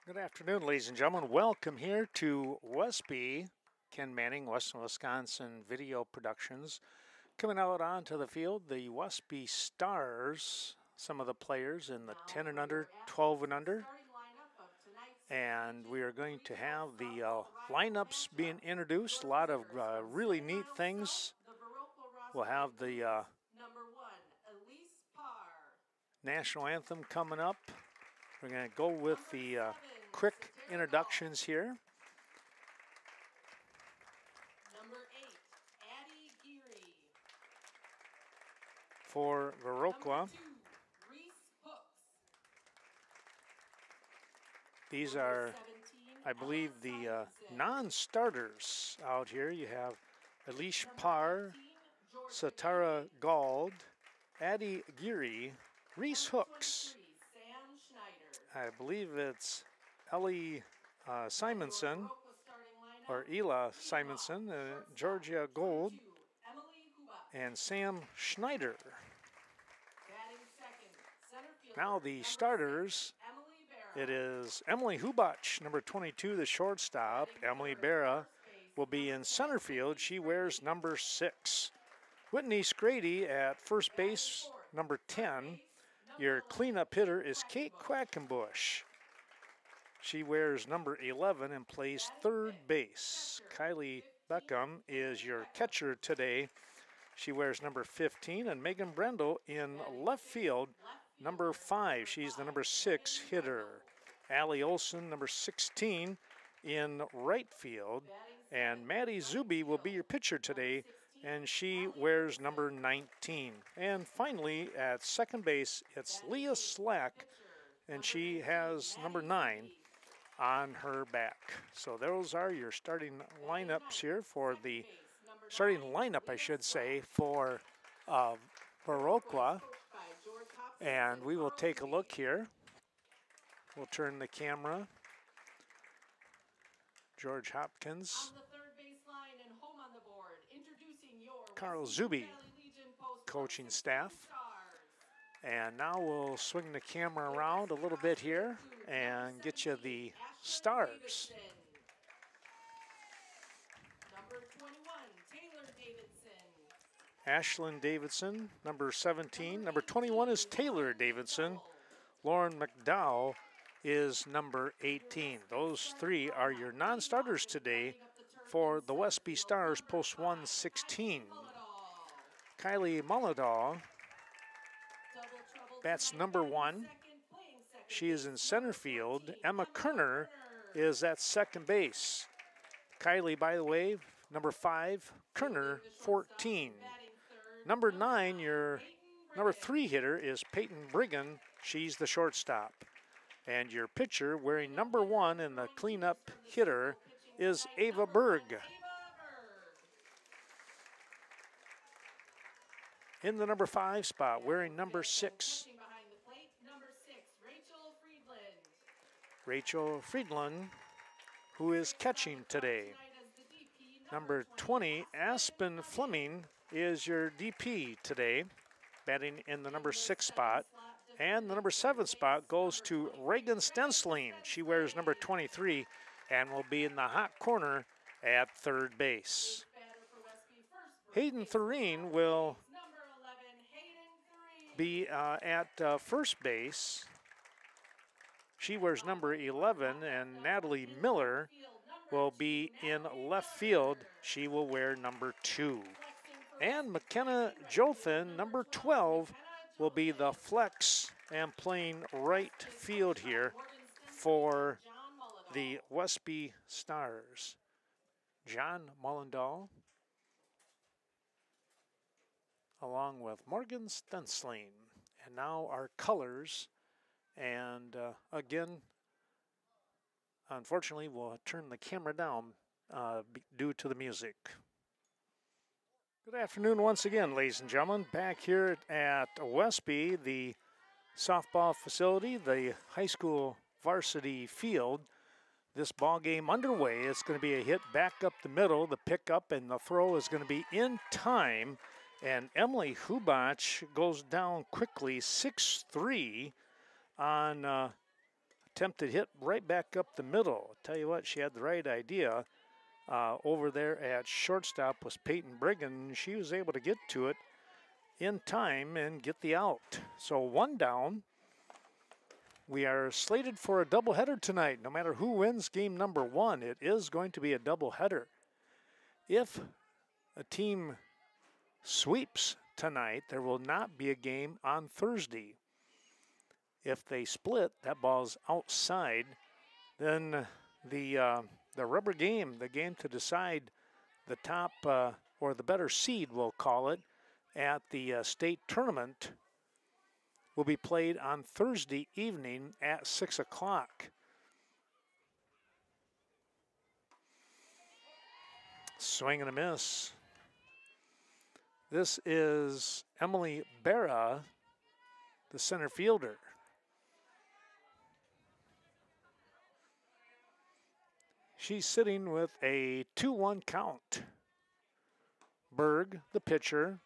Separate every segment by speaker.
Speaker 1: Good afternoon, ladies and gentlemen. Welcome here to Westby. Ken Manning, Western Wisconsin Video Productions. Coming out onto the field, the Westby Stars, some of the players in the 10 and under, 12 and under. And we are going to have the lineups being introduced. A lot of really neat things. We'll have the national anthem coming up. We're going to go with the quick introductions here.
Speaker 2: Number 8, Addie Geary.
Speaker 1: For Viroqua, these are, I believe, the non-starters out here. You have Elish Parr, Satara Gald, Addie Geary, Reese Hooks. I believe it's Ellie Simonson, or Ela Simonson, Georgia Gold, and Sam Schneider. Now the starters, it is Emily Hubach, number 22, the shortstop. Emily Berra will be in center field. She wears number 6. Whitney Scrady at first base, number 10. Your cleanup hitter is Kate Quackenbush. She wears number 11 and plays third base. Kylie Beckham is your catcher today. She wears number 15. And Megan Brendel in left field, number 5. She's the number 6 hitter. Allie Olson, number 16, in right field. And Maddie Zuby will be your pitcher today, and she wears number 19. And finally, at second base, it's Leah Slack, and she has number 9 on her back. So those are your starting lineups here for the starting lineup, I should say, for Viroqua. And we will take a look here. We'll turn the camera. George Hopkins, Carl Zuby, coaching staff. And now we'll swing the camera around a little bit here and get you the stars.
Speaker 2: Number 21, Taylor Davidson.
Speaker 1: Ashlyn Davidson, number 17. Number 21 is Taylor Davidson. Lauren McDowell is number 18. Those three are your non-starters today for the Westby Stars post 116. Kylie Mulladaw bats number 1. She is in center field. Emma Kerner is at second base. Kylie, by the way, number 5. Kerner, 14. Number 9, your number 3 hitter is Peyton Brigham. She's the shortstop. And your pitcher, wearing number 1 and the cleanup hitter, is Ava Berg. In the number 5 spot, wearing number 6, Rachel Friedland, who is catching today. Number 20, Aspen Fleming, is your DP today, batting in the number 6 spot. And the number 7 spot goes to Reagan Stensling. She wears number 23 and will be in the hot corner at third base. Hayden Thurine will be at first base. She wears number 11, and Natalie Miller will be in left field. She will wear number 2. And McKenna Jothan, number 12, will be the flex and playing right field here for the Westby Stars. John Mullendahl, along with Morgan Stensling. And now our colors. And again, unfortunately, we'll turn the camera down due to the music. Good afternoon once again, ladies and gentlemen. Back here at Westby, the softball facility, the high school varsity field. This ball game underway. It's going to be a hit back up the middle. The pickup and the throw is going to be in time. And Emily Hubach goes down quickly, 6-3 on attempted hit right back up the middle. Tell you what, she had the right idea. Over there at shortstop was Peyton Brigham. She was able to get to it in time and get the out. So 1 down. We are slated for a doubleheader tonight. No matter who wins game number 1, it is going to be a doubleheader. If a team sweeps tonight, there will not be a game on Thursday. If they split, that ball's outside, then the rubber game, the game to decide the top or the better seed, we'll call it, at the state tournament will be played on Thursday evening at 6 o'clock. Swing and a miss. This is Emily Berra, the center fielder. She's sitting with a 2-1 count. Berg, the pitcher.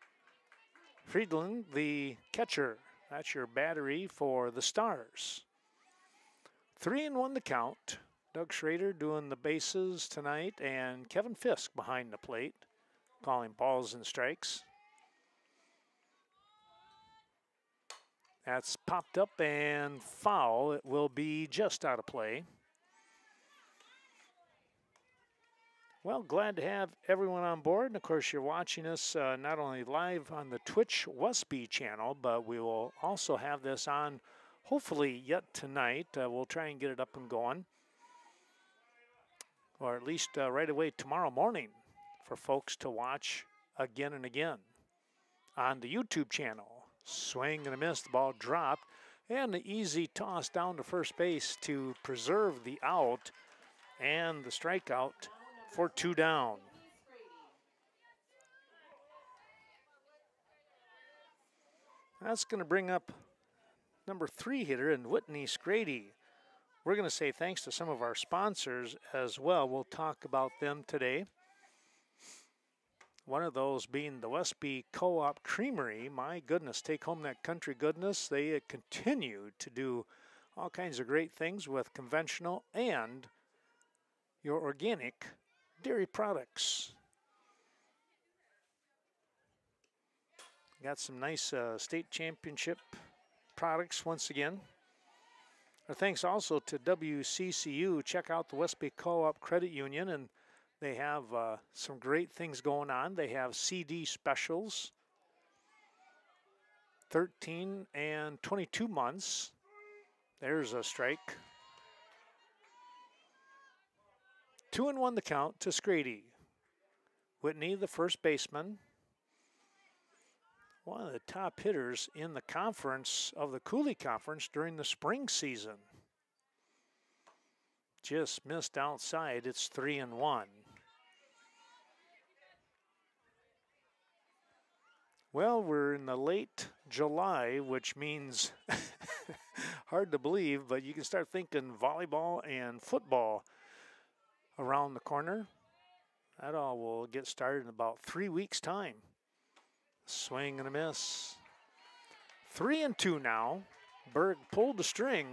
Speaker 1: Friedland, the catcher. That's your battery for the Stars. 3-1 the count. Doug Schrader doing the bases tonight, and Kevin Fisk behind the plate, calling balls and strikes. That's popped up and foul. It will be just out of play. Well, glad to have everyone on board. And of course, you're watching us not only live on the Twitch Westby channel, but we will also have this on hopefully yet tonight. We'll try and get it up and going, or at least right away tomorrow morning for folks to watch again and again on the YouTube channel. Swing and a miss, the ball dropped, and the easy toss down to first base to preserve the out and the strikeout for 2 down. That's going to bring up number 3 hitter and Whitney Scrady. We're going to say thanks to some of our sponsors as well. We'll talk about them today. One of those being the Westby Co-op Creamery. My goodness, take home that country goodness. They continue to do all kinds of great things with conventional and your organic dairy products. Got some nice state championship products once again. Our thanks also to WCCU. Check out the Westby Co-op Credit Union, and they have some great things going on. They have CD specials, 13 and 22 months. There's a strike. 2-1 the count to Scrady. Whitney, the first baseman. One of the top hitters in the conference of the Cooley Conference during the spring season. Just missed outside. It's 3-1. Well, we're in the late July, which means hard to believe, but you can start thinking volleyball and football around the corner. That all will get started in about 3 weeks' time. Swing and a miss. 3-2 now. Berg pulled the string,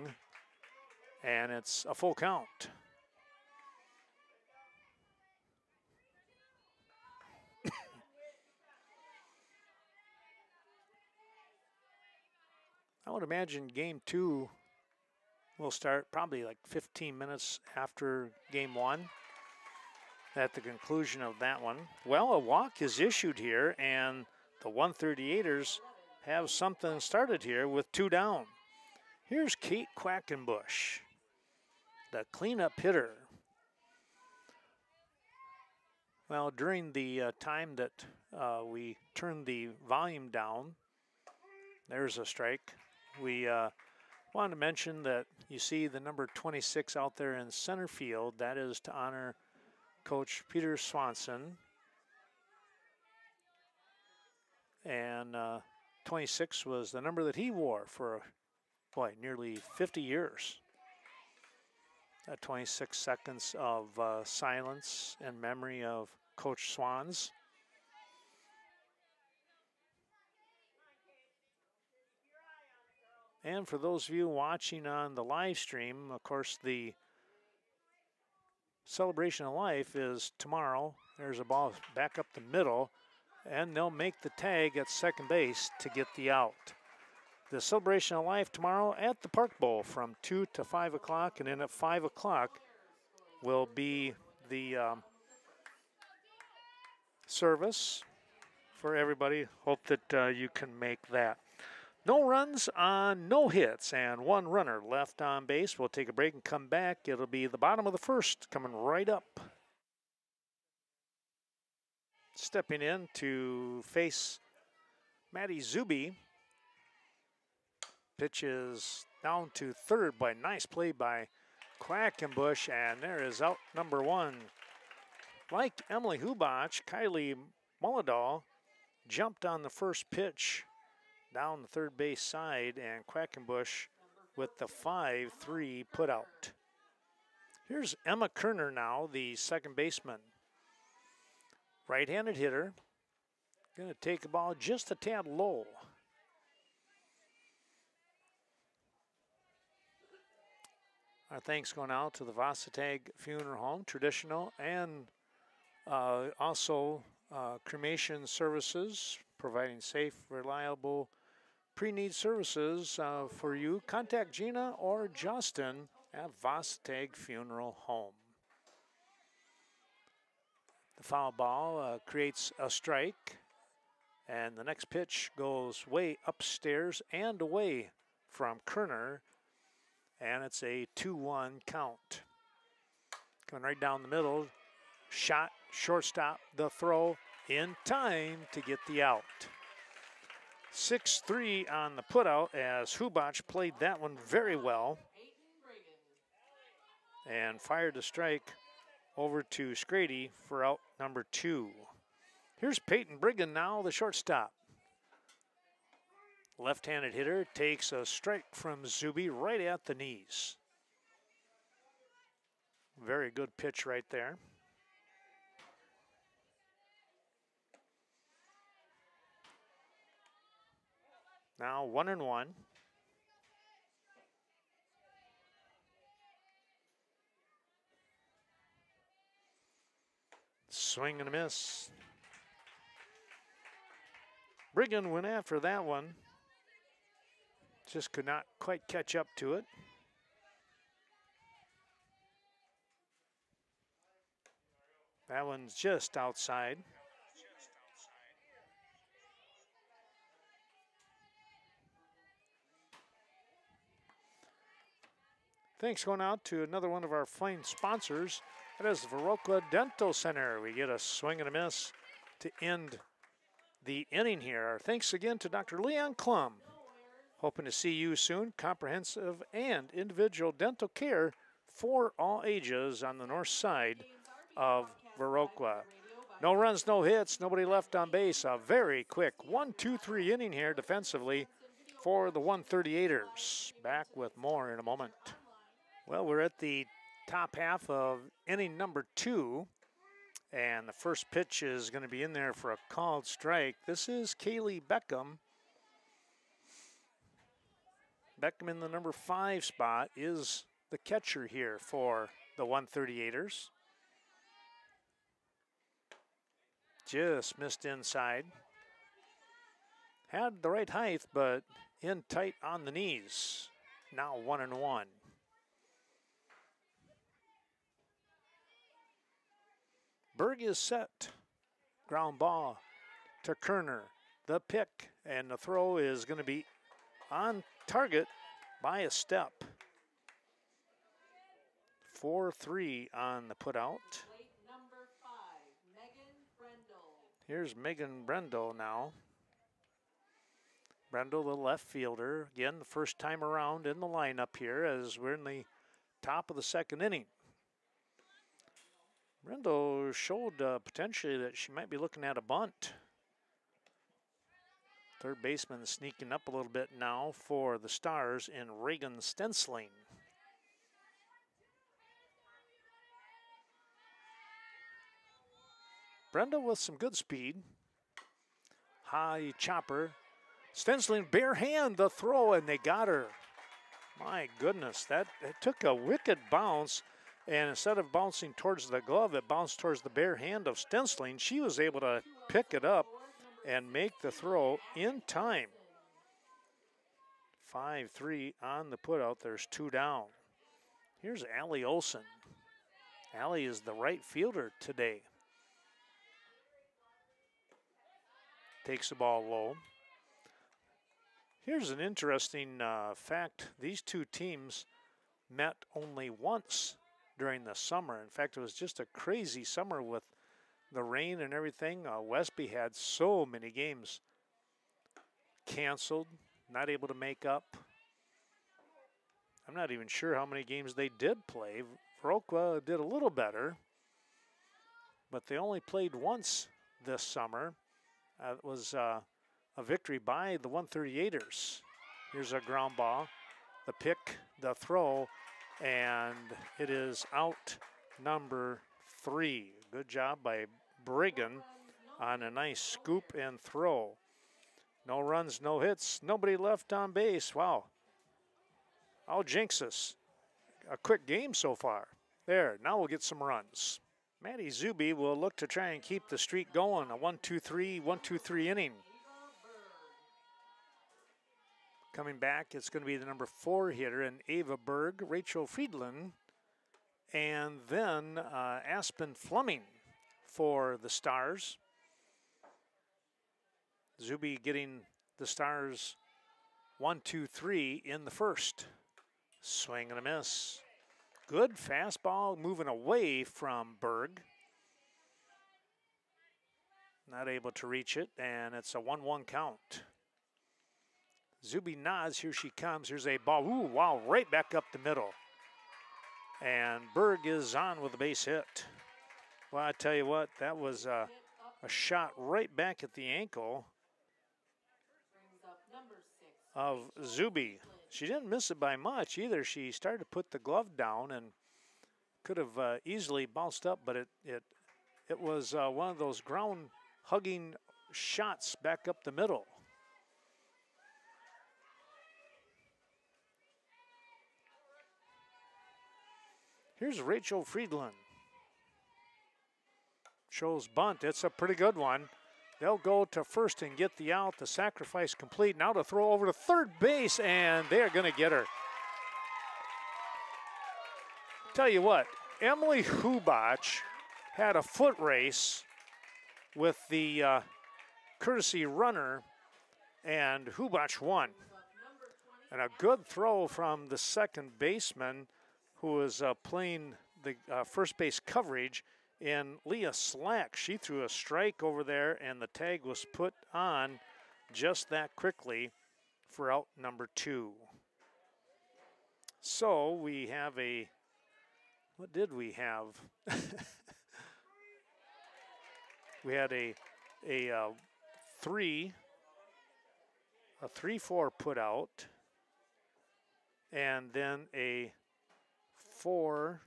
Speaker 1: and it's a full count. I would imagine game 2 will start probably like 15 minutes after game 1 at the conclusion of that one. Well, a walk is issued here, and the 138ers have something started here with 2 down. Here's Kate Quackenbush, the cleanup hitter. Well, during the time that we turned the volume down, there's a strike. We wanted to mention that you see the number 26 out there in center field. That is to honor Coach Peter Swanson. And 26 was the number that he wore for, boy, nearly 50 years. 26 seconds of silence in memory of Coach Swans. And for those of you watching on the live stream, of course, the celebration of life is tomorrow. There's a ball back up the middle, and they'll make the tag at second base to get the out. The celebration of life tomorrow at the Park Bowl from 2 to 5 o'clock, and then at 5 o'clock will be the service for everybody. Hope that you can make that. No runs on no hits and one runner left on base. We'll take a break and come back. It'll be the bottom of the first coming right up. Stepping in to face Matty Zuby. Pitch is down to third by nice play by Quackenbush, and there is out number one. Like Emily Hubach, Kylie Mullidahl jumped on the first pitch down the third base side, and Quackenbush with the 5-3 put out. Here's Emma Kerner now, the second baseman. Right-handed hitter. Going to take the ball just a tad low. Our thanks going out to the Vasatag Funeral Home, traditional, and also cremation services, providing safe, reliable pre-need services for you. Contact Gina or Justin at Vasatag Funeral Home. The foul ball creates a strike, and the next pitch goes way upstairs and away from Kerner, and it's a 2-1 count. Coming right down the middle, shot, shortstop, the throw in time to get the out. 6-3 on the putout as Hubach played that one very well and fired a strike over to Scrady for out number 2. Here's Peyton Brigham now, the shortstop. Left-handed hitter takes a strike from Zuby right at the knees. Very good pitch right there. Now 1-1. Swing and a miss. Brigham went after that one. Just could not quite catch up to it. That one's just outside. Thanks going out to another one of our fine sponsors. That is Viroqua Dental Center. We get a swing and a miss to end the inning here. Thanks again to Dr. Leon Klum. Hoping to see you soon. Comprehensive and individual dental care for all ages on the north side of Viroqua. No runs, no hits, nobody left on base. A very quick 1-2-3 inning here defensively for the 138ers. Back with more in a moment. Well, we're at the top half of inning number 2, and the first pitch is going to be in there for a called strike. This is Kaylee Beckham. Beckham in the number 5 spot is the catcher here for the 138ers. Just missed inside. Had the right height, but in tight on the knees. Now 1-1. Berg is set. Ground ball to Kerner. The pick, and the throw is going to be on target by a step. 4-3 on the putout. Here's Megan Brendel now. Brendel, the left fielder. Again, the first time around in the lineup here as we're in the top of the second inning. Brendel showed potentially that she might be looking at a bunt. Third baseman sneaking up a little bit now for the Stars in Reagan Stensling. Brenda with some good speed. High chopper. Stensling, bare hand, the throw, and they got her. My goodness, it took a wicked bounce, and instead of bouncing towards the glove, it bounced towards the bare hand of Stensling. She was able to pick it up and make the throw in time. 5-3 on the putout. There's 2 down. Here's Allie Olson. Allie is the right fielder today. Takes the ball low. Here's an interesting fact. These two teams met only once during the summer. In fact, it was just a crazy summer with the rain and everything. Westby had so many games canceled, not able to make up. I'm not even sure how many games they did play. Viroqua did a little better, but they only played once this summer. It was a victory by the 138ers. Here's a ground ball, the pick, the throw, and it is out number 3. Good job by Brigham on a nice scoop and throw. No runs, no hits, nobody left on base. Wow. I'll jinx us. A quick game so far. There, now we'll get some runs. Maddie Zuby will look to try and keep the streak going. A 1-2-3 inning. Coming back, it's going to be the number 4 hitter in Ava Berg, Rachel Friedland, and then Aspen Fleming for the Stars. Zuby getting the Stars 1-2-3 in the first. Swing and a miss. Good fastball moving away from Berg. Not able to reach it, and it's a 1-1 count. Zuby nods, here she comes. Here's a ball, ooh, wow, right back up the middle. And Berg is on with a base hit. Well, I tell you what, that was a shot right back at the ankle of Zuby. She didn't miss it by much either. She started to put the glove down and could have easily bounced up, but it was one of those ground hugging shots back up the middle. Here's Rachel Friedland. Shows bunt. It's a pretty good one. They'll go to first and get the out. The sacrifice complete. Now to throw over to third base, and they're going to get her. Tell you what, Emily Hubach had a foot race with the courtesy runner, and Hubach won. And a good throw from the second baseman, who was playing the first base coverage, in Leah Slack. She threw a strike over there, and the tag was put on just that quickly for out number 2. So we have what did we have? We had a 3-4 put out, and then a 4-6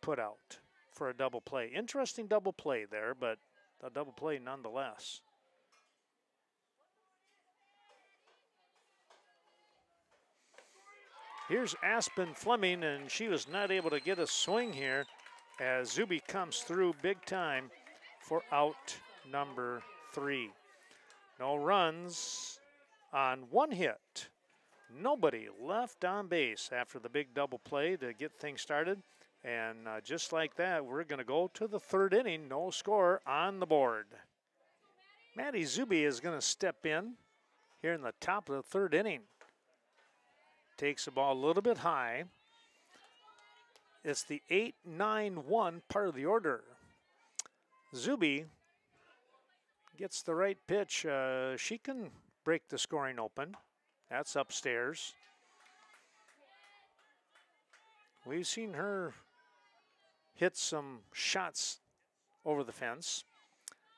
Speaker 1: put out for a double play. Interesting double play there, but a double play nonetheless. Here's Aspen Fleming, and she was not able to get a swing here as Zuby comes through big time for out number 3. No runs on 1 hit. Nobody left on base after the big double play to get things started. And just like that, we're going to go to the 3rd inning. No score on the board. Maddie Zuby is going to step in here in the top of the 3rd inning. Takes the ball a little bit high. It's the 8-9-1 part of the order. Zuby gets the right pitch. She can break the scoring open. That's upstairs. We've seen her hit some shots over the fence.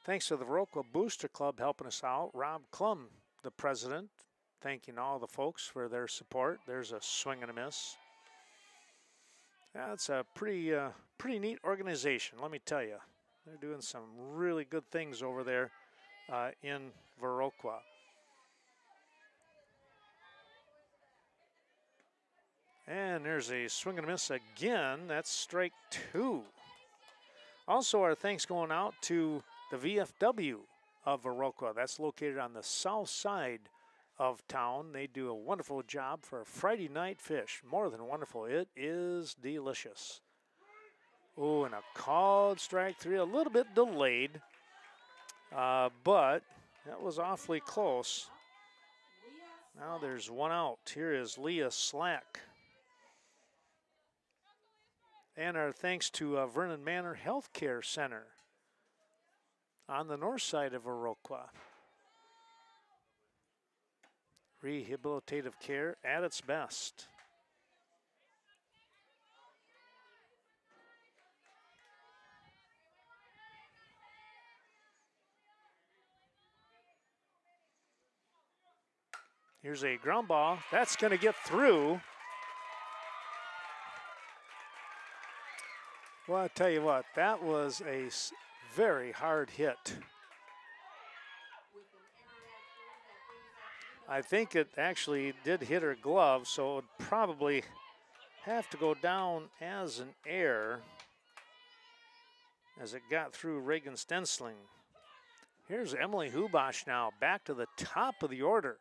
Speaker 1: Thanks to the Viroqua Booster Club helping us out. Rob Klum, the president, thanking all the folks for their support. There's a swing and a miss. That's a pretty neat organization, let me tell you. They're doing some really good things over there in Viroqua. And there's a swing and a miss again. That's strike 2. Also, our thanks going out to the VFW of Viroqua. That's located on the south side of town. They do a wonderful job for a Friday night fish. More than wonderful. It is delicious. Oh, and a called strike 3, a little bit delayed, but that was awfully close. Now there's one out. Here is Leah Slack. And our thanks to Vernon Manor Healthcare Center on the north side of Viroqua. Rehabilitative care at its best. Here's a ground ball. That's going to get through. Well, I'll tell you what, that was a very hard hit. I think it actually did hit her glove, so it would probably have to go down as an error as it got through Reagan Stensling. Here's Emily Hubash now, back to the top of the order.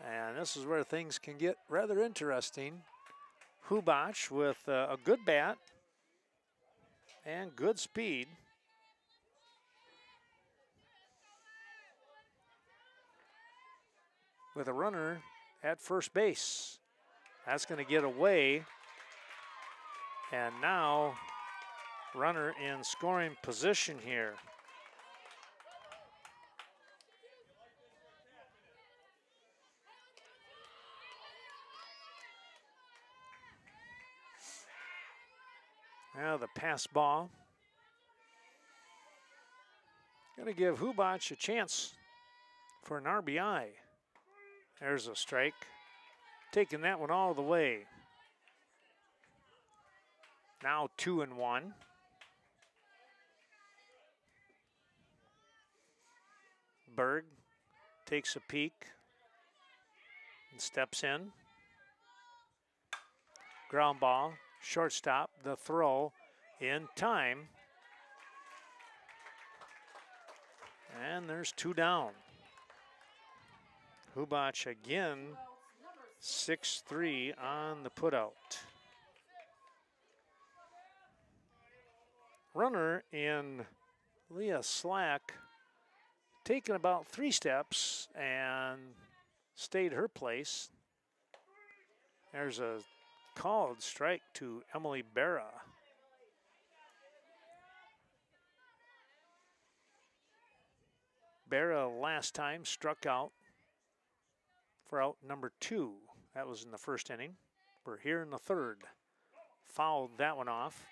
Speaker 1: And this is where things can get rather interesting. Hubash with a good bat and good speed. With a runner at first base. That's going to get away. And now, runner in scoring position here. Now the pass ball. Going to give Hubash a chance for an RBI. There's a strike. Taking that one all the way. Now 2-1. Berg takes a peek and steps in. Ground ball, shortstop, the throw in time. And there's 2 down. Hubash again, 6-3 on the putout. Runner in Leah Slack taken about 3 steps and stayed her place. There's a called strike to Emily Berra. Berra last time struck out for out number 2. That was in the first inning. We're here in the third. Fouled that one off.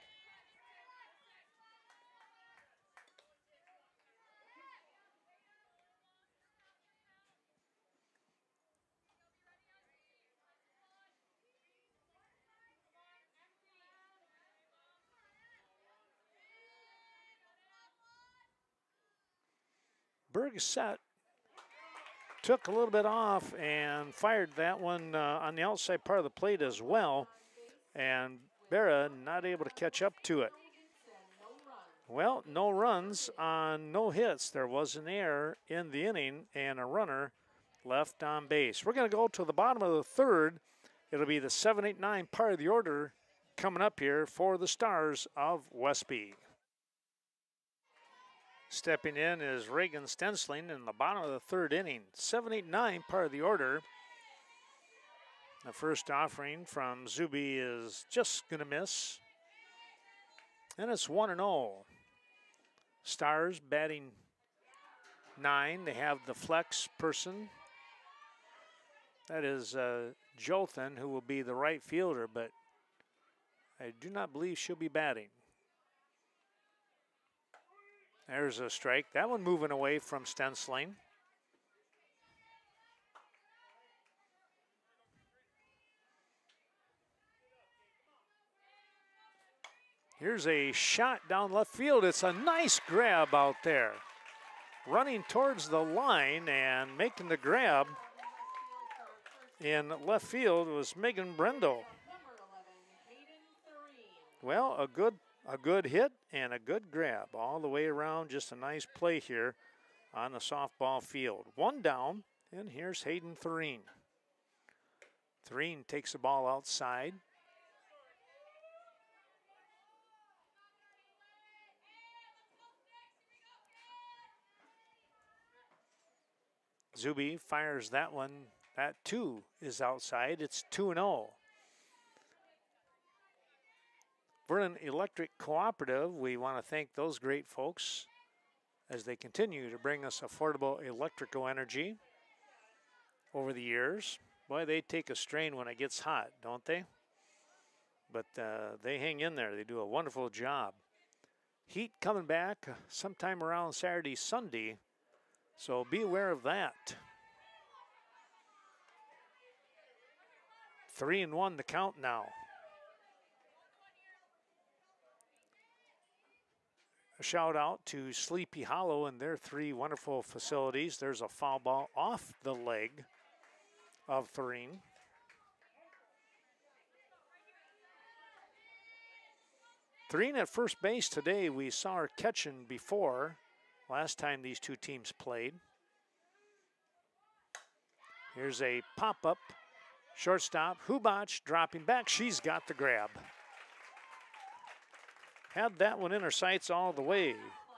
Speaker 1: Berg set, took a little bit off and fired that one on the outside part of the plate as well. And Berra not able to catch up to it. Well, no runs on no hits. There was an error in the inning and a runner left on base. We're going to go to the bottom of the third. It'll be the 7, 8, 9 part of the order coming up here for the Stars of Westby. Stepping in is Reagan Stensling in the bottom of the third inning. 7, 8, 9 part of the order. The first offering from Zuby is just going to miss. And it's 1-0. Stars batting 9. They have the flex person. That is Jothan, who will be the right fielder, but I do not believe she'll be batting. There's a strike. That one moving away from Stensling. Here's a shot down left field. It's a nice grab out there. Running towards the line and making the grab in left field was Megan Brendo. Well, a good hit and a good grab all the way around. Just a nice play here on the softball field. One down, and here's Hayden Thureen. Thureen takes the ball outside. Zuby fires that one. That 2 is outside. It's 2-0. Vernon Electric Cooperative, we want to thank those great folks as they continue to bring us affordable electrical energy over the years. Boy, they take a strain when it gets hot, don't they? But they hang in there. They do a wonderful job. Heat coming back sometime around Saturday, Sunday, so be aware of that. 3-1 the count now. A shout out to Sleepy Hollow and their 3 wonderful facilities. There's a foul ball off the leg of Thureen. Thureen at first base today. We saw her catching before last time these two teams played. Here's a pop-up. Shortstop, Hubach dropping back. She's got the grab. Had that one in her sights all the way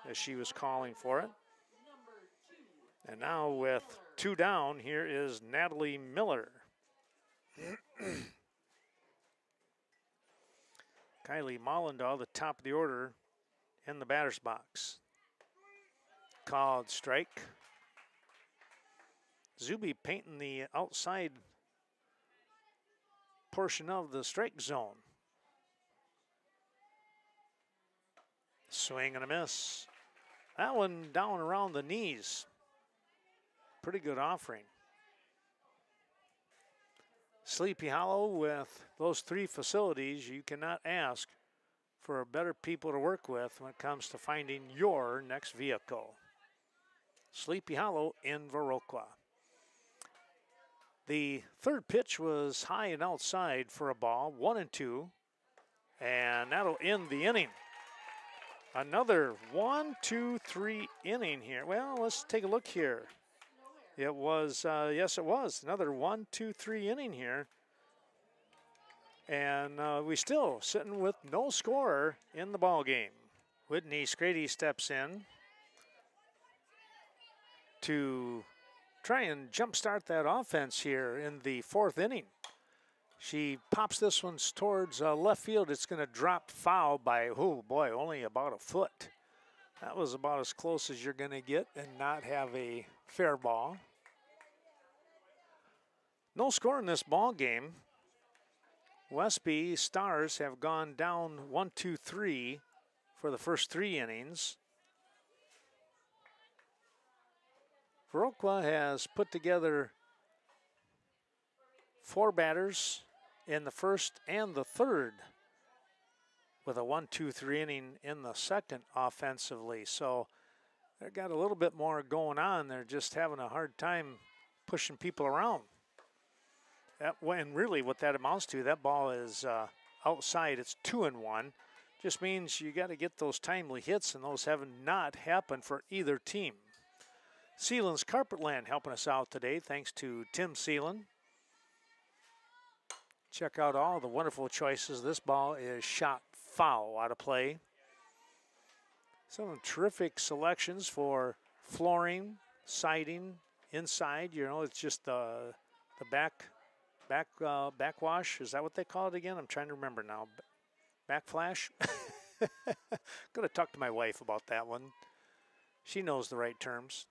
Speaker 1: as she was calling for it. And now with 2 down, here is Natalie Miller. Kylie Mollendahl, the top of the order in the batter's box. Called strike. Zuby painting the outside portion of the strike zone. Swing and a miss. That one down around the knees. Pretty good offering. Sleepy Hollow, with those 3 facilities, you cannot ask for better people to work with when it comes to finding your next vehicle. Sleepy Hollow in Viroqua. The third pitch was high and outside for a ball, 1-2, and that'll end the inning. Another 1-2-3 inning here. Well, let's take a look here. It was, yes, it was another 1-2-3 inning here. And we still sitting with no scorer in the ball game. Whitney Scrady steps in to try and jumpstart that offense here in the 4th inning. She pops this one towards left field. It's going to drop foul by, oh boy, only about a foot. That was about as close as you're going to get and not have a fair ball. No score in this ball game. Westby Stars have gone down 1-2-3 for the first 3 innings. Viroqua has put together 4 batters in the first and the third with a 1-2-3 inning in the second offensively. So they've got a little bit more going on. They're just having a hard time pushing people around. And really what that amounts to, that ball is outside. It's 2-1. Just means you got to get those timely hits, and those have not happened for either team. Sealand's Carpetland helping us out today, thanks to Tim Sealand. Check out all the wonderful choices. This ball is shot foul out of play. Some terrific selections for flooring, siding, inside. You know, it's just the backwash. Is that what they call it again? I'm trying to remember now. Backflash? Gonna talk to my wife about that one. She knows the right terms.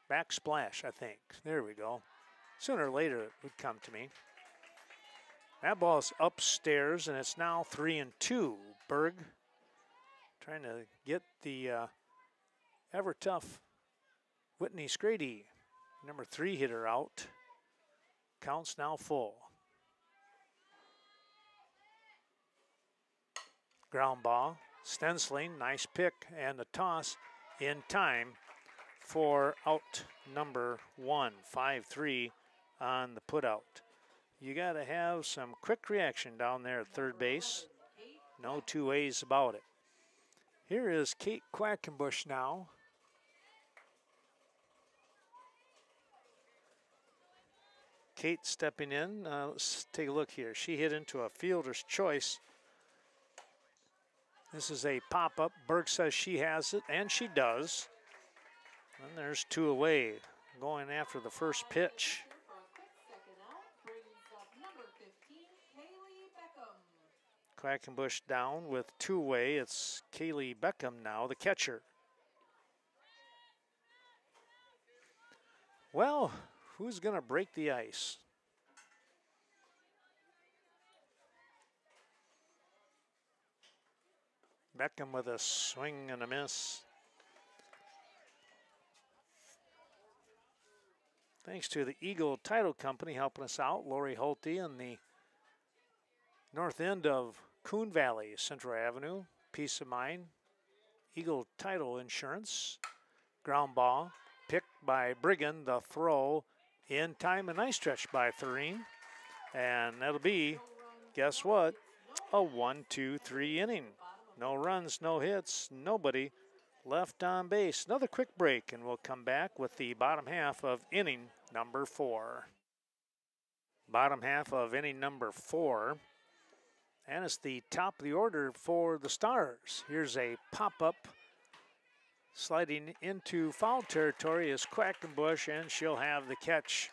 Speaker 1: Backsplash, I think. There we go. Sooner or later it would come to me. That ball's upstairs, and it's now 3-2. Berg trying to get the ever tough Whitney Scrady, number 3 hitter, out. Counts now full. Ground ball. Stensling, nice pick, and the toss in time for out number 1. 5-3 on the putout. You got to have some quick reaction down there at third base. No two ways about it. Here is Kate Quackenbush now. Kate stepping in. Let's take a look here. She hit into a fielder's choice. This is a pop-up. Berg says she has it, and she does. And there's 2 away, going after the first pitch. Quackenbush down with 2 away. It's Kaylee Beckham now, the catcher. Well, who's going to break the ice? Beckham with a swing and a miss. Thanks to the Eagle Title Company helping us out. Lori Holte on the north end of Coon Valley, Central Avenue. Peace of mind. Eagle Title Insurance. Ground ball. Picked by Brigham. The throw in time. A nice stretch by Thurine. And that'll be, guess what? A 1-2-3 inning. No runs, no hits, nobody left on base. Another quick break, and we'll come back with the bottom half of inning number 4. Bottom half of inning number 4. And it's the top of the order for the Stars. Here's a pop-up. Sliding into foul territory is Quackenbush, and she'll have the catch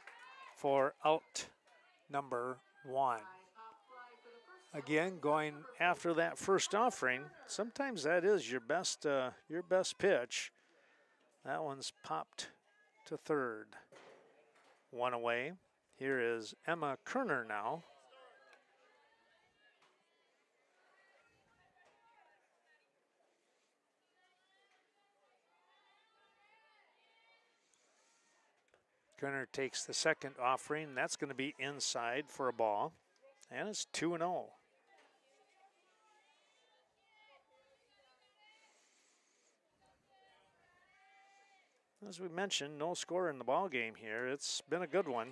Speaker 1: for out number 1. Again, going after that first offering. Sometimes that is your best pitch. That one's popped to third. 1 away. Here is Emma Kerner now. Kerner takes the second offering. That's going to be inside for a ball. And it's 2-0. As we mentioned, no score in the ball game here. It's been a good one.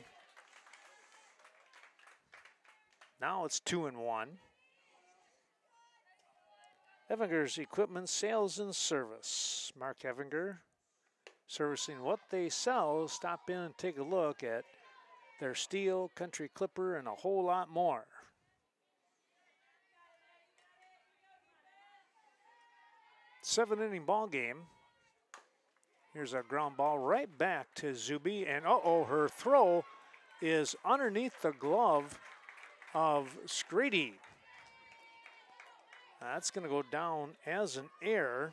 Speaker 1: Now it's 2-1. Evinger's Equipment Sales and Service. Mark Evinger, servicing what they sell. Stop in and take a look at their steel, country clipper, and a whole lot more. Seven-inning ball game. Here's a ground ball right back to Zuby, and her throw is underneath the glove of Scrady. That's going to go down as an error.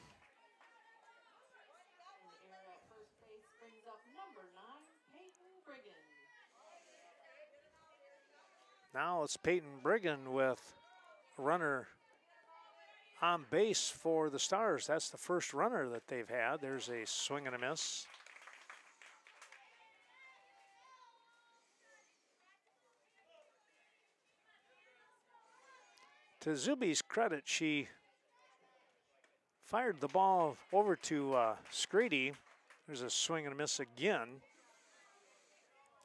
Speaker 1: Now it's Peyton Brigham with a runner on base for the Stars. That's the first runner that they've had. There's a swing and a miss. To Zuby's credit, she fired the ball over to Scrady. There's a swing and a miss again.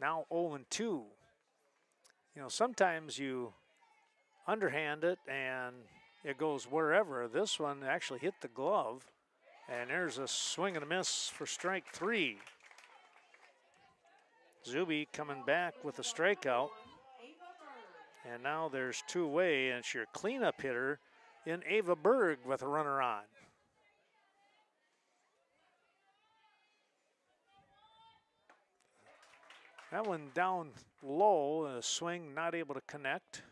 Speaker 1: Now 0-2. You know, sometimes you underhand it and it goes wherever. This one actually hit the glove, and there's a swing and a miss for strike 3. Zuby coming back with a strikeout. And now there's 2 away, and it's your cleanup hitter in Ava Berg with a runner on. That one down low, a swing not able to connect.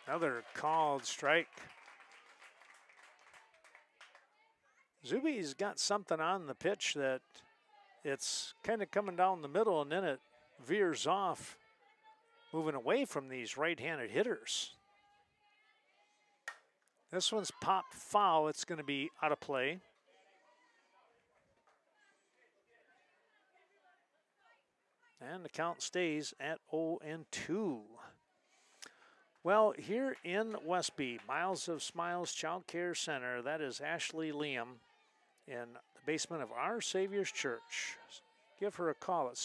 Speaker 1: Another called strike. Zuby's got something on the pitch that it's kind of coming down the middle, and then it veers off, moving away from these right-handed hitters. This one's popped foul. It's going to be out of play. And the count stays at 0-2. Well, here in Westby, Miles of Smiles Child Care Center, that is Ashley Liam in the basement of Our Savior's Church. Give her a call at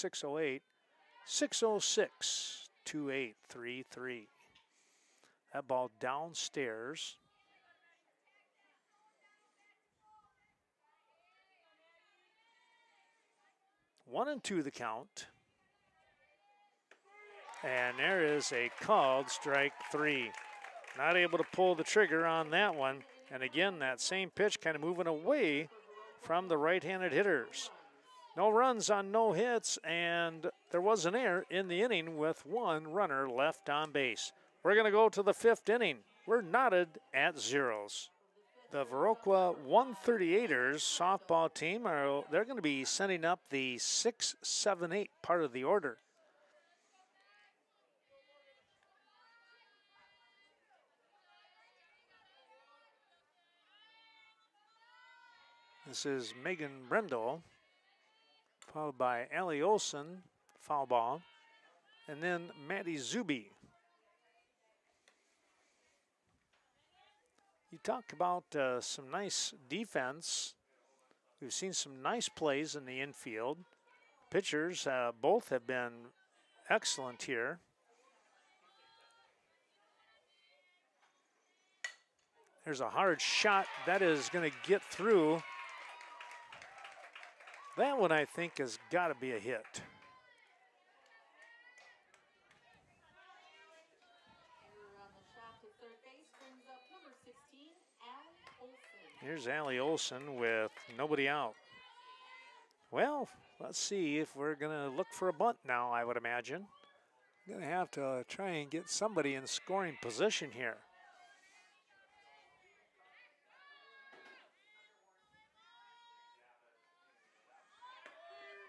Speaker 1: 608-606-2833. That ball downstairs. One and two the count. And there is a called strike three. Not able to pull the trigger on that one. And again, that same pitch kind of moving away from the right-handed hitters. No runs on no hits, and there was an error in the inning with one runner left on base. We're going to go to the fifth inning. We're knotted at zeros. The Viroqua 138ers softball team, they're going to be sending up the 6, 7, 8 part of the order. This is Megan Brendel, followed by Allie Olson, foul ball, and then Maddie Zuby. You talk about some nice defense. We've seen some nice plays in the infield. Pitchers, both have been excellent here. There's a hard shot that is going to get through. That one, I think, has got to be a hit. Here's Allie Olson with nobody out. Well, let's see if we're going to look for a bunt now, I would imagine. Going to have to try and get somebody in scoring position here.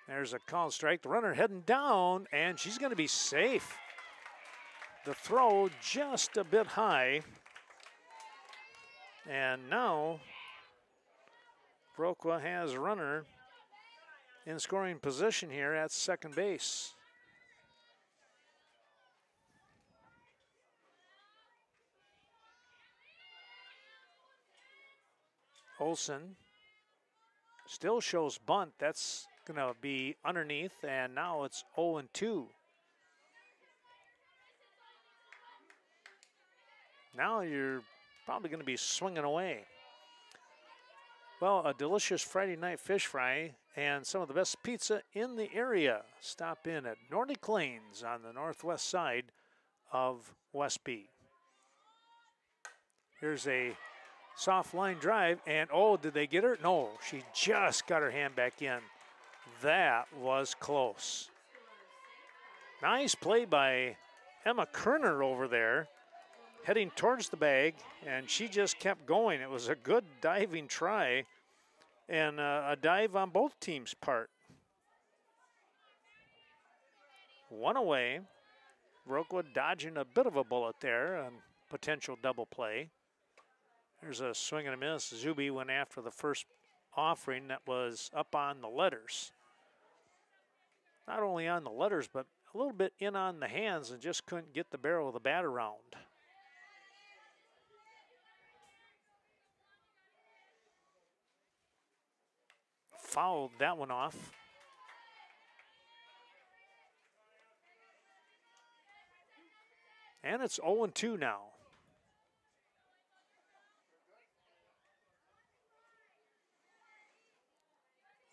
Speaker 1: There's a called strike. The runner heading down, and she's going to be safe. The throw just a bit high. And now Viroqua has a runner in scoring position here at second base. Olson still shows bunt. That's going to be underneath, and now it's 0-2. Now you're probably going to be swinging away. Well, a delicious Friday night fish fry and some of the best pizza in the area. Stop in at Nordic Lanes on the northwest side of Westby. Here's a soft line drive, and oh, did they get her? No, she just got her hand back in. That was close. Nice play by Emma Kerner over there, heading towards the bag, and she just kept going. It was a good diving try and a dive on both teams' part. One away. Viroqua dodging a bit of a bullet there, a potential double play. There's a swing and a miss. Zuby went after the first offering that was up on the letters. Not only on the letters, but a little bit in on the hands and just couldn't get the barrel of the bat around. Fouled that one off. And it's 0-2 now.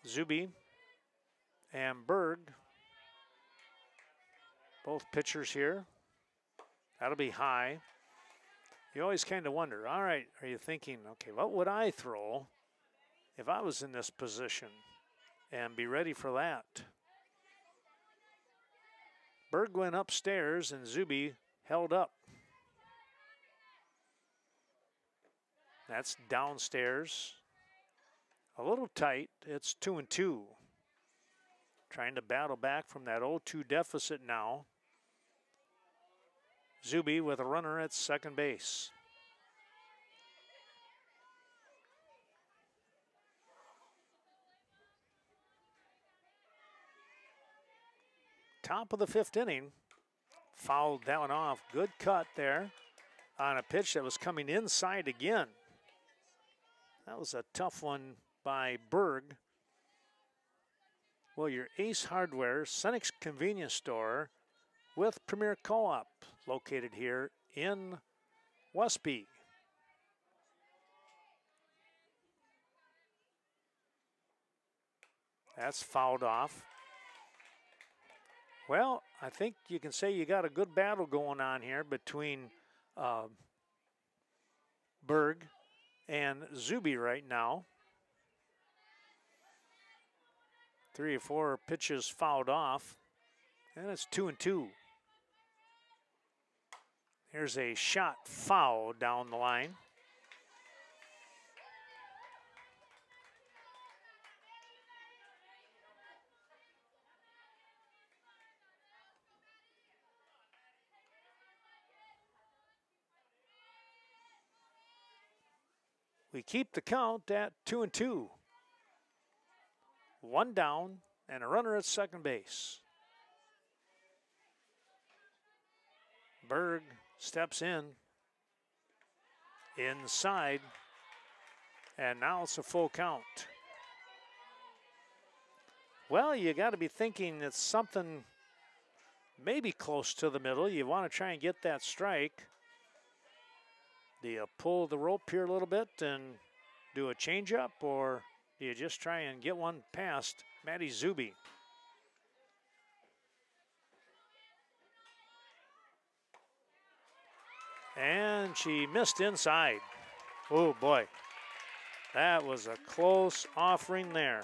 Speaker 1: Zuby and Berg, both pitchers here. That'll be high. You always kind of wonder, all right, are you thinking, okay, what would I throw if I was in this position? And be ready for that. Berg went upstairs and Zuby held up. That's downstairs. A little tight. It's 2-2. Trying to battle back from that 0-2 deficit now. Zuby with a runner at second base. top of the 5th inning. Fouled that one off. Good cut there on a pitch that was coming inside again. That was a tough one by Berg. Well, your Ace Hardware, Senex Convenience Store with Premier Co-op located here in Westby. That's fouled off. Well, I think you can say you got a good battle going on here between Berg and Zuby right now. 3 or 4 pitches fouled off, and it's 2-2. Here's a shot foul down the line. We keep the count at 2-2. 1 down and a runner at second base. Berg steps in, inside, and now it's a full count. Well, you got to be thinking it's something maybe close to the middle. You want to try and get that strike. Do you pull the rope here a little bit and do a changeup, or do you just try and get one past Maddie Zuby? And she missed inside. Oh boy, that was a close offering there.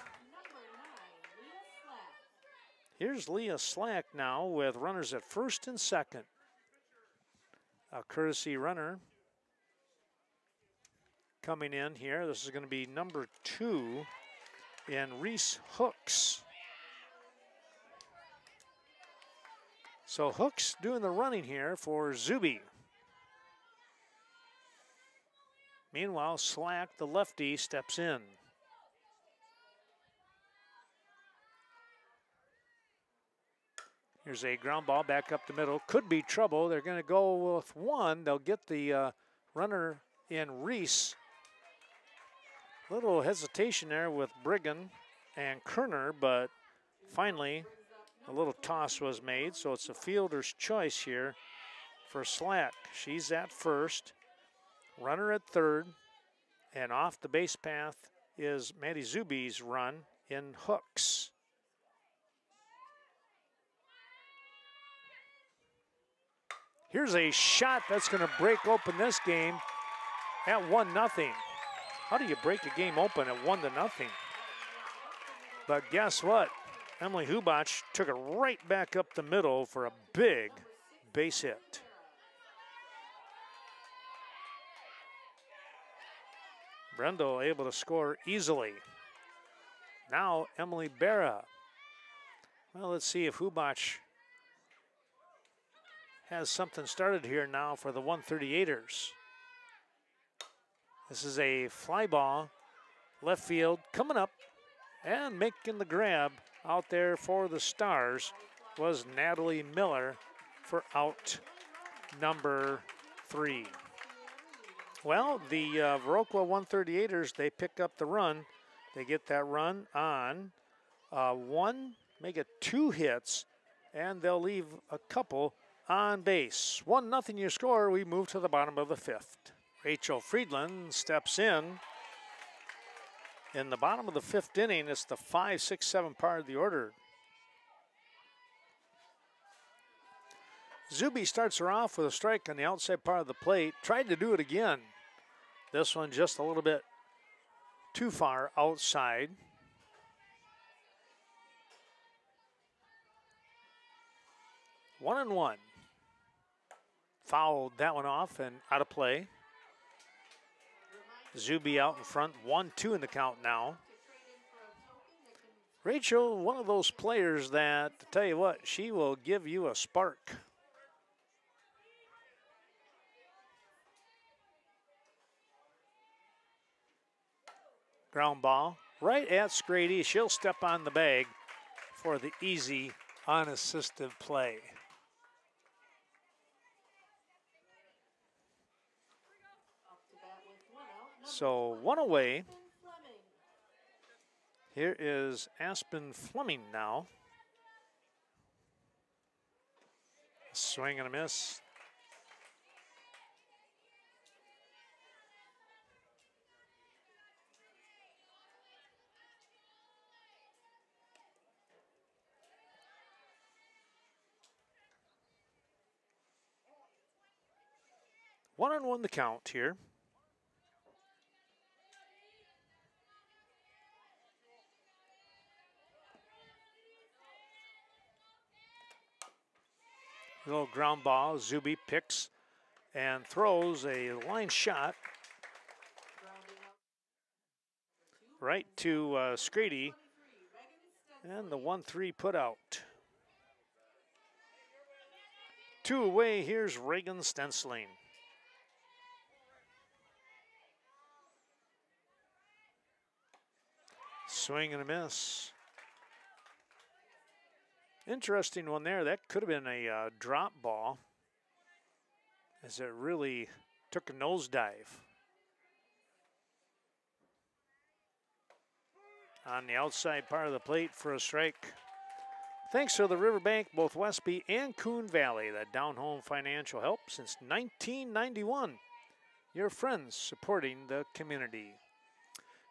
Speaker 1: Here's Leah Slack now with runners at first and second. A courtesy runner coming in here. This is going to be number 2 in Reese Hooks. So Hooks doing the running here for Zuby. Meanwhile, Slack, the lefty, steps in. Here's a ground ball back up the middle. Could be trouble. They're going to go with one. They'll get the runner in Reese. Little hesitation there with Brigham and Kerner, but finally a little toss was made, so it's a fielder's choice here for Slack. She's at first, runner at third, and off the base path is Maddie Zuby's run in Hooks. Here's a shot that's going to break open this game at 1-0. How do you break a game open at 1-0? But guess what? Emily Hubach took it right back up the middle for a big base hit. Brendel able to score easily. Now Emily Berra. Well, let's see if Hubach has something started here now for the 138ers. This is a fly ball, left field, coming up and making the grab out there for the Stars was Natalie Miller for out number 3. Well, the Viroqua 138ers, they pick up the run. They get that run on 1, make it 2 hits, and they'll leave a couple on base. 1-0 your score. We move to the bottom of the 5th. Rachel Friedland steps in. In the bottom of the 5th inning, it's the 5, 6, 7 part of the order. Zuby starts her off with a strike on the outside part of the plate. Tried to do it again. This one just a little bit too far outside. One and one. Fouled that one off and out of play. Zuby out in front, 1-2 in the count now. Rachel, one of those players that, to tell you what, she will give you a spark. Ground ball right at Scrady. She'll step on the bag for the easy unassisted play. So 1 away. Here is Aspen Fleming now. Swing and a miss. One on one the count here. Little ground ball. Zuby picks and throws a line shot right to Scrady. And the 1-3 put out. 2 away. Here's Reagan Stensling. Swing and a miss. Interesting one there. That could have been a drop ball, as it really took a nosedive. On the outside part of the plate for a strike. Thanks to the Riverbank, both Westby and Coon Valley, that down-home financial help since 1991. Your friends supporting the community.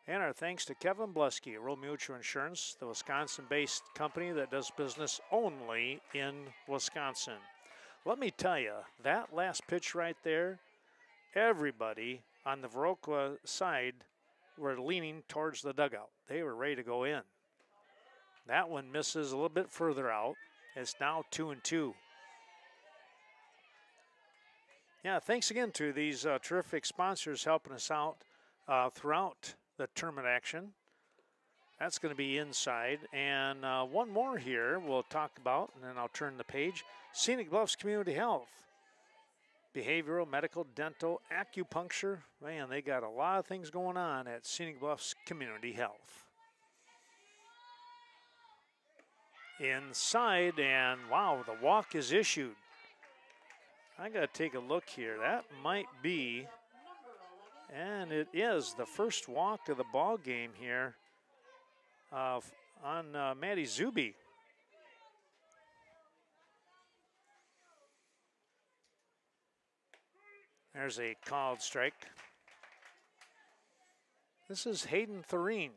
Speaker 1: And our thanks to Kevin Blusky, Rural Mutual Insurance, the Wisconsin-based company that does business only in Wisconsin. Let me tell you, that last pitch right there, everybody on the Viroqua side were leaning towards the dugout. They were ready to go in. That one misses a little bit further out. It's now 2-2. Yeah, thanks again to these terrific sponsors helping us out throughout the tournament action. That's going to be inside. And one more here we'll talk about, and then I'll turn the page. Scenic Bluffs Community Health. Behavioral, medical, dental, acupuncture. Man, they got a lot of things going on at Scenic Bluffs Community Health. Inside, and wow, the walk is issued. I got to take a look here. That might be, and it is the first walk of the ball game here on Maddie Zuby. There's a called strike. This is Hayden Thurine.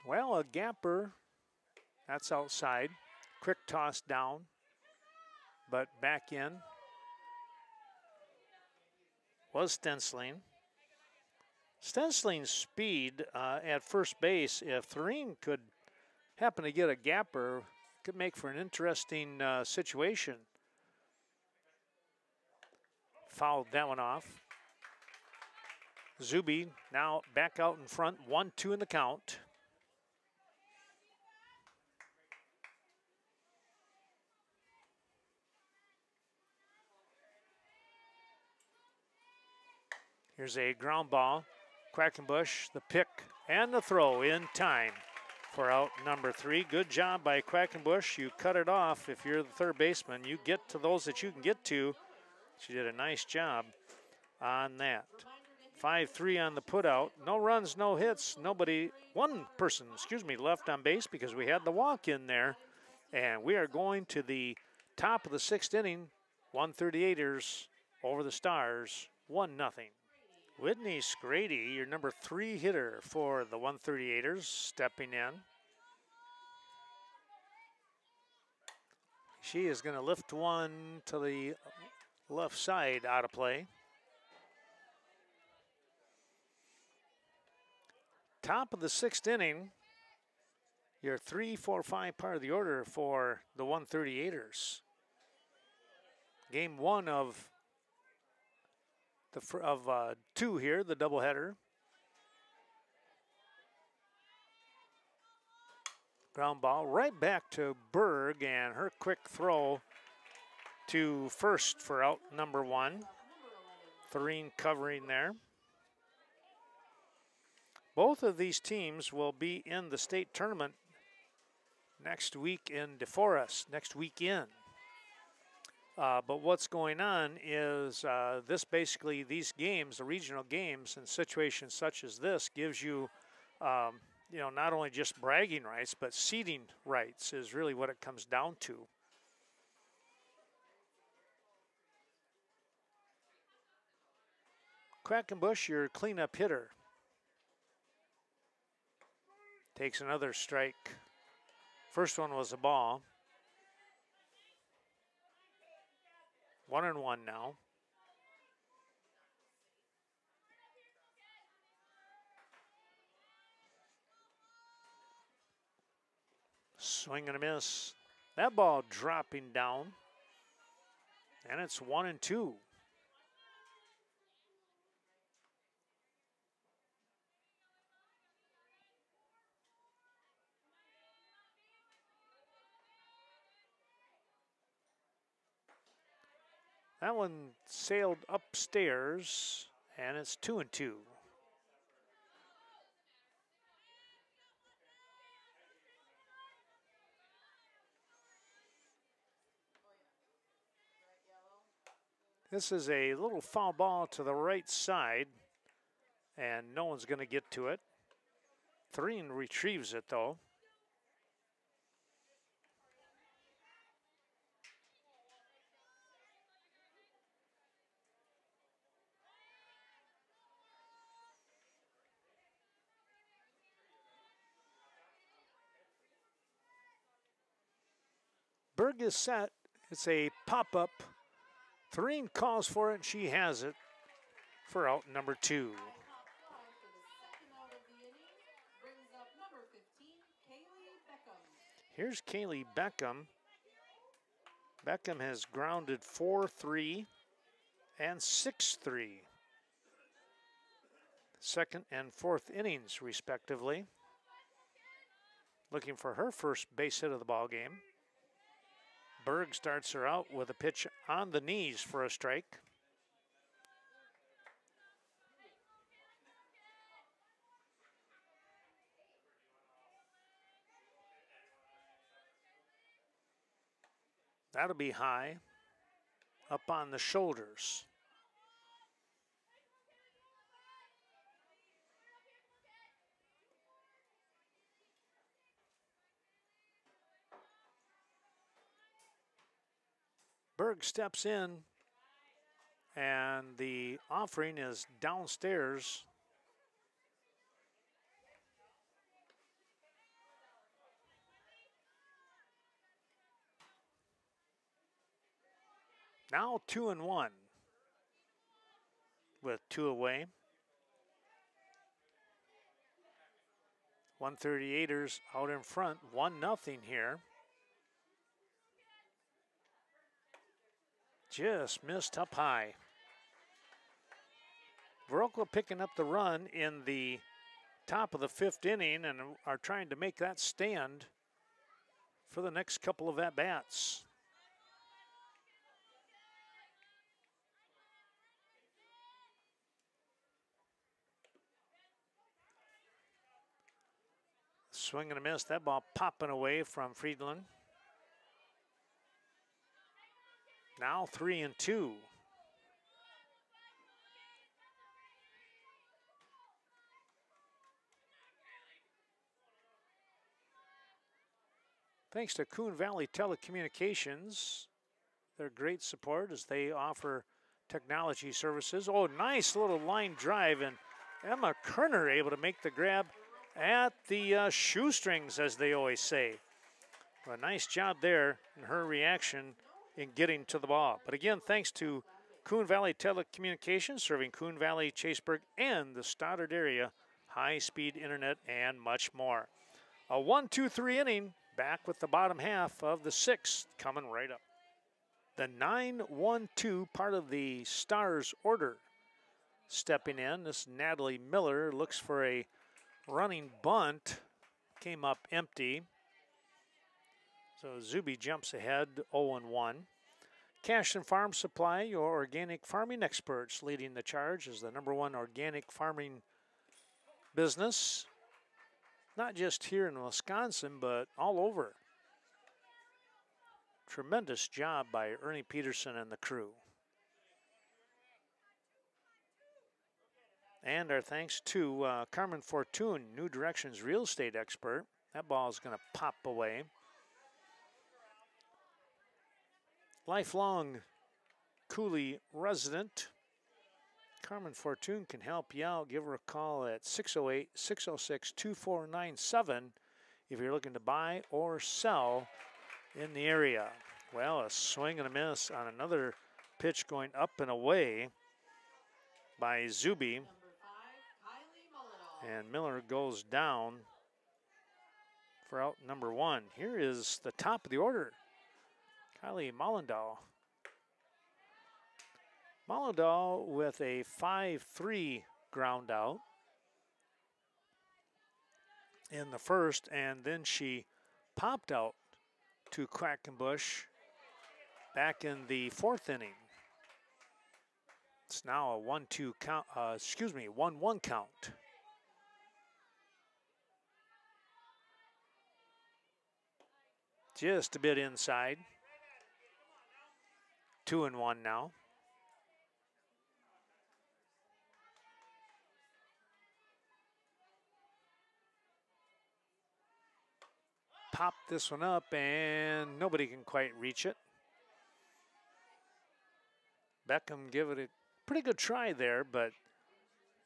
Speaker 1: Well, a gapper, that's outside. Quick toss down, but back in was Stensling. Stensling's speed at first base, if Thurine could happen to get a gapper, could make for an interesting situation. Fouled that one off. Zuby now back out in front, 1-2 in the count. Here's a ground ball. Quackenbush, the pick and the throw in time for out number 3. Good job by Quackenbush. You cut it off. If you're the third baseman, you get to those that you can get to. She did a nice job on that. 5-3 on the putout. No runs, no hits. One person left on base because we had the walk in there. And we are going to the top of the 6th inning. 138ers over the Stars, 1-0. Whitney Scrady, your number 3 hitter for the 138ers, stepping in. She is going to lift one to the left side out of play. Top of the 6th inning, your 3, 4, 5 part of the order for the 138ers. Game 1 of 2 here, the doubleheader. Ground ball right back to Berg, and her quick throw to first for out number 1. Thurine covering there. Both of these teams will be in the state tournament next week in DeForest, next weekend. But what's going on is these games, the regional games, in situations such as this, gives you, not only just bragging rights, but seeding rights is really what it comes down to. Quackenbush, your cleanup hitter, takes another strike. First one was a ball. 1-1 now. Swing and a miss. That ball dropping down. And it's 1-2. That one sailed upstairs, and it's 2-2. This is a little foul ball to the right side, and no one's going to get to it. Threen retrieves it, though. Berg is set. It's a pop-up. Threen calls for it, and she has it for out number 2. Here's Kaylee Beckham. Beckham has grounded 4-3 and 6-3. Second and fourth innings, respectively. Looking for her first base hit of the ball game. Berg starts her out with a pitch on the knees for a strike. That'll be high, up on the shoulders. Berg steps in, and the offering is downstairs. Now 2-1 with 2 away. 138ers out in front, 1-0 here. Just missed up high. Viroqua picking up the run in the top of the 5th inning and are trying to make that stand for the next couple of at-bats. Swing and a miss. That ball popping away from Friedland. Now 3-2. Thanks to Coon Valley Telecommunications. Their great support as they offer technology services. Oh, nice little line drive, and Emma Kerner able to make the grab at the shoestrings, as they always say. A nice job there in her reaction in getting to the ball. But again, thanks to Coon Valley Telecommunications, serving Coon Valley, Chaseburg, and the Stoddard area, high-speed internet, and much more. A 1-2-3 inning, back with the bottom half of the 6th coming right up. The 9-1-2, part of the Stars order. Stepping in, this Natalie Miller looks for a running bunt, came up empty. So Zuby jumps ahead, 0-1. Cashton Farm Supply, your organic farming experts, leading the charge as the #1 organic farming business, not just here in Wisconsin, but all over. Tremendous job by Ernie Peterson and the crew. And our thanks to Carmen Fortune, New Directions real estate expert. That ball is going to pop away. Lifelong Cooley resident. Carmen Fortune can help you out. Give her a call at 608-606-2497 if you're looking to buy or sell in the area. Well, a swing and a miss on another pitch going up and away by Zuby. And Miller goes down for out number 1. Here is the top of the order, Kylie Mollendahl. Mollendahl with a 5-3 ground out in the first, and then she popped out to Quackenbush back in the 4th inning. It's now a 1-2 count, 1-1 count. Just a bit inside. 2-1 now. Pop this one up, and nobody can quite reach it. Beckham give it a pretty good try there, but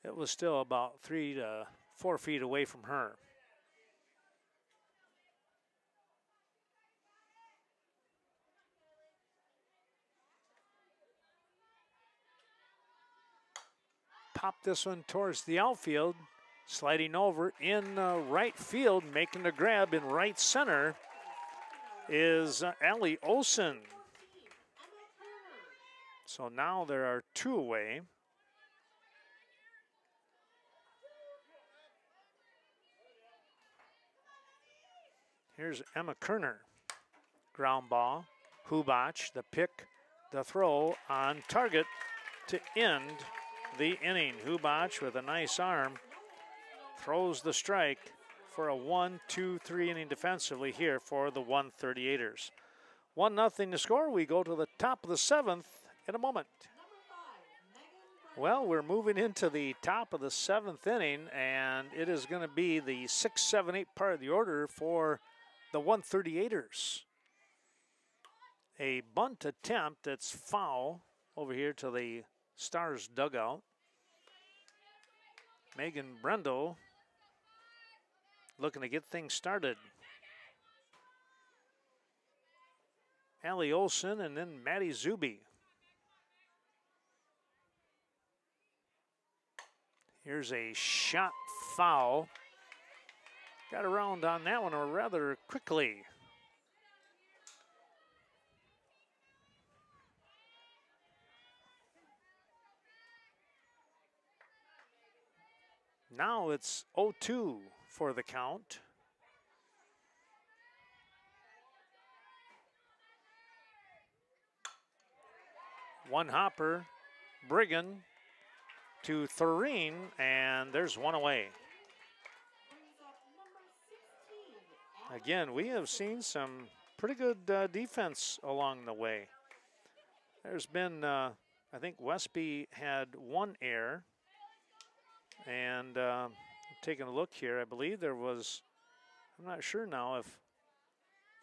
Speaker 1: it was still about 3 to 4 feet away from her. Pop this one towards the outfield, sliding over in right field, making the grab in right center is Allie Olson. So now there are 2 away. Here's Emma Kerner. Ground ball. Hubach, the pick, the throw on target to end the inning. Hubach with a nice arm throws the strike for a 1-2-3 inning defensively here for the 138ers. 1-0 to score. We go to the top of the 7th in a moment. Well, we're moving into the top of the 7th inning, and it is going to be the 6, 7, 8 part of the order for the 138ers. A bunt attempt that's foul over here to the Stars dugout. Megan Brendel looking to get things started. Allie Olson and then Maddie Zuby. Here's a shot foul. Got around on that one rather quickly. Now it's 0-2 for the count. One hopper, Brigham to Thurine, and there's one away. Again, we have seen some pretty good defense along the way. There's been, I think Westby had 1 error. And taking a look here, I believe there was, I'm not sure now if,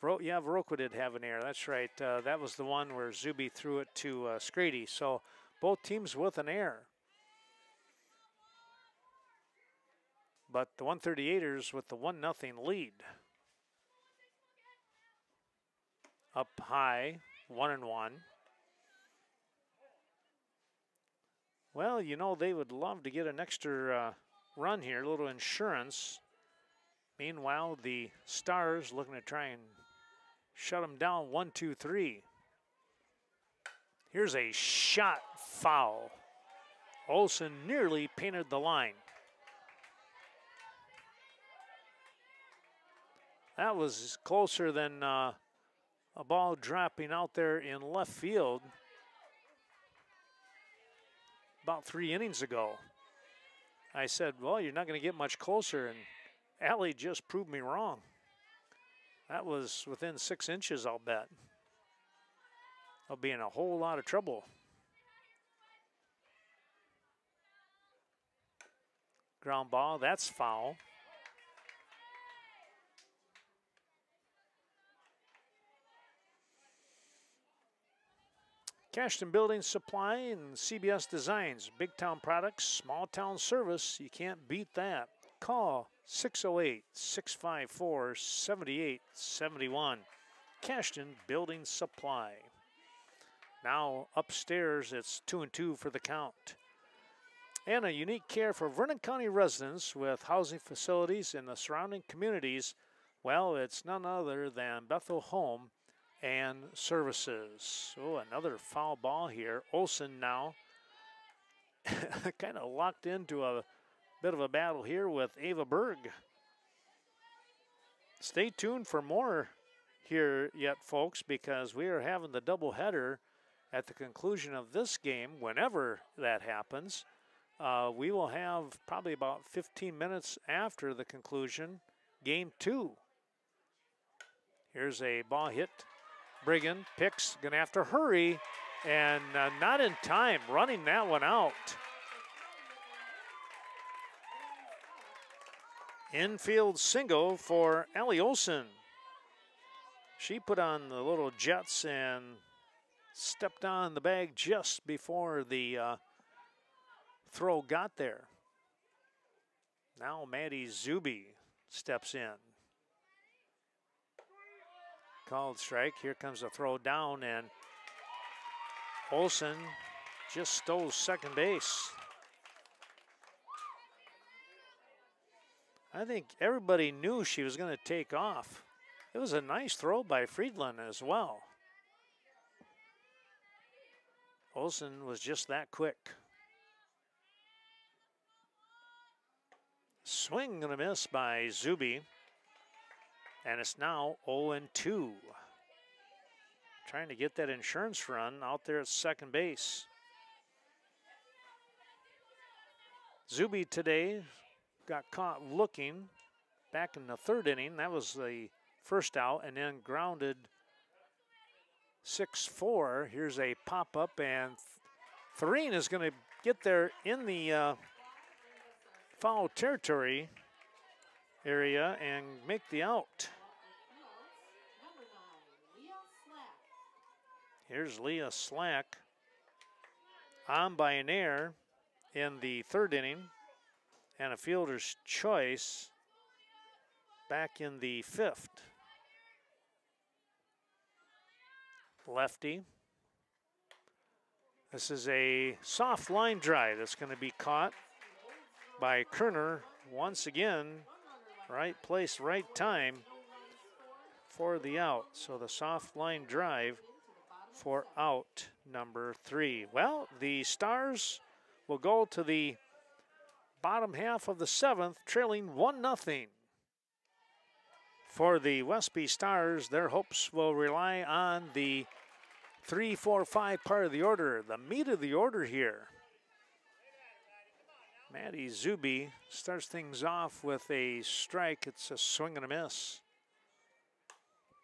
Speaker 1: Viroqua did have an error. That's right. That was the one where Zuby threw it to Scrady. So both teams with an error. But the 138ers with the 1-0 lead. Up high, 1-1. Well, you know, they would love to get an extra run here, a little insurance. Meanwhile, the Stars looking to try and shut them down. 1-2-3. Here's a shot foul. Olson nearly painted the line. That was closer than a ball dropping out there in left field about 3 innings ago. I said, well, you're not going to get much closer, and Allie just proved me wrong. That was within 6 inches, I'll bet. I'll be in a whole lot of trouble. Ground ball, that's foul. Cashton Building Supply and CBS Designs. Big town products, small town service. You can't beat that. Call 608-654-7871. Cashton Building Supply. Now upstairs, it's 2-2 for the count. And a unique care for Vernon County residents with housing facilities in the surrounding communities. Well, it's none other than Bethel Home and Services. Oh, another foul ball here. Olsen now kind of locked into a bit of a battle here with Ava Berg. Stay tuned for more here yet, folks, because we are having the doubleheader at the conclusion of this game. Whenever that happens, we will have probably about 15 minutes after the conclusion, game 2. Here's a ball hit. Brigham picks, gonna have to hurry, and not in time, running that one out. Infield single for Allie Olsen. She put on the little jets and stepped on the bag just before the throw got there. Now Maddie Zuby steps in. Called strike. Here comes a throw down, and Olsen just stole second base. I think everybody knew she was going to take off. It was a nice throw by Friedland as well. Olsen was just that quick. Swing and a miss by Zuby. And it's now 0-2. Trying to get that insurance run out there at second base. Zuby today got caught looking back in the third inning. That was the first out, and then grounded 6-4. Here's a pop-up, and Thurine is going to get there in the foul territory area and make the out. Here's Leah Slack on by an error in the third inning, and a fielder's choice back in the fifth. Lefty. This is a soft line drive that's going to be caught by Kerner once again. Right place, right time for the out. So the soft line drive for out number 3. Well, the Stars will go to the bottom half of the 7th, trailing 1-0. For the Westby Stars, their hopes will rely on the 3, 4, 5 part of the order, the meat of the order here. Maddie Zuby starts things off with a strike. It's a swing and a miss.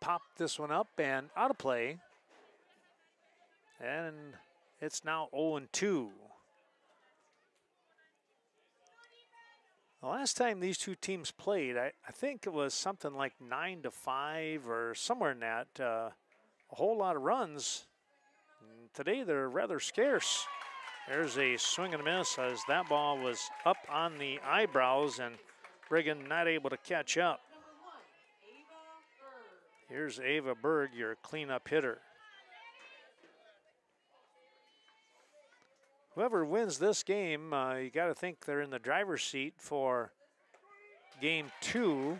Speaker 1: Popped this one up and out of play. And it's now 0-2. The last time these two teams played, I think it was something like 9-5 or somewhere in that. A whole lot of runs. And today they're rather scarce. There's a swing and a miss as that ball was up on the eyebrows, and Brigham not able to catch up. Here's Ava Berg, your cleanup hitter. Whoever wins this game, you got to think they're in the driver's seat for game 2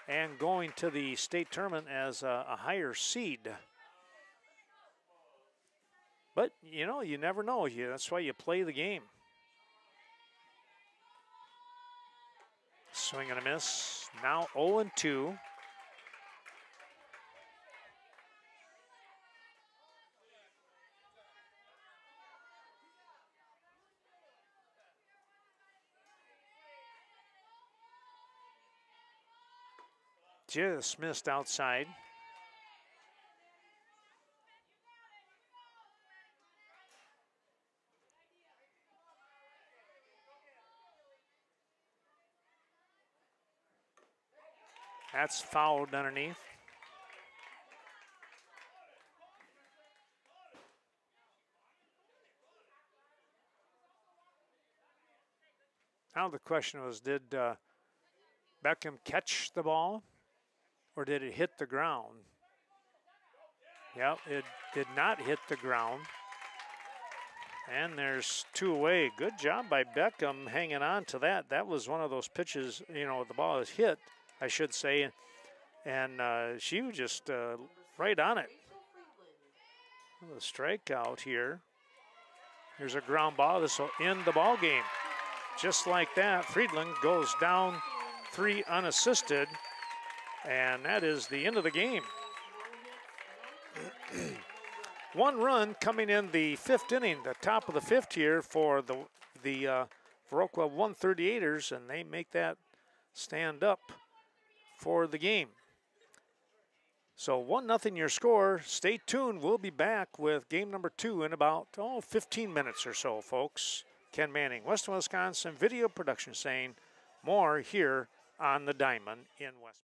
Speaker 1: and going to the state tournament as a higher seed. But, you know, you never know. That's why you play the game. Swing and a miss. Now 0-2. just missed outside. That's fouled underneath. Now the question was, did Beckham catch the ball or did it hit the ground? Yep, it did not hit the ground. And there's 2 away. Good job by Beckham hanging on to that. That was one of those pitches, you know, the ball is hit, I should say, and she was just right on it. The strikeout here. Here's a ground ball. This will end the ball game. Just like that, Friedland goes down 3 unassisted, and that is the end of the game. 1 run coming in the 5th inning, the top of the 5th here for the Viroqua 138ers, and they make that stand up for the game. So 1-0 your score. Stay tuned. We'll be back with game number 2 in about 15 minutes or so, folks. Ken Manning, Western Wisconsin Video Production, saying more here on the Diamond in West.